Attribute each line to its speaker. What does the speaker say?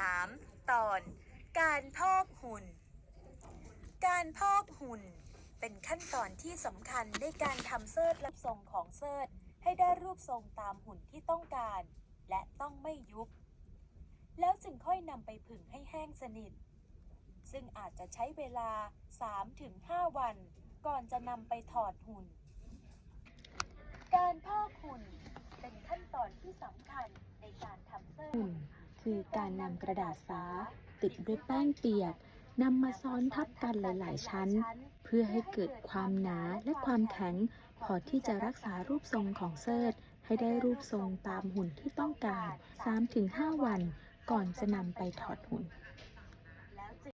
Speaker 1: 3. ตอนการพอกหุ่นการพอกหุ่นเป็นขั้นตอนที่สำคัญในการทำเสิร์ชและทรงของเสิร์ชให้ได้รูปทรงตามหุ่นที่ต้องการและต้องไม่ยุบแล้วจึงค่อยนำไปผึ่งให้แห้งสนิทซึ่งอาจจะใช้เวลา 3-5 วันก่อนจะนำไปถอดหุ่นการพอกหุ่นเป็นขั้นตอนที่สำคัญในการทำเสิร์ช
Speaker 2: หุ่นคือการนำกระดาษสาติดด้วยแป้งเปียกนำมาซ้อนทับกันหลายๆชั้นเพื่อให้เกิดความหนาและความแข็งพอที่จะรักษารูปทรงของเสิร์ชให้ได้รูปทรงตามหุ่นที่ต้องการ 3-5 วันก่อนจะนำไปถอดหุ่น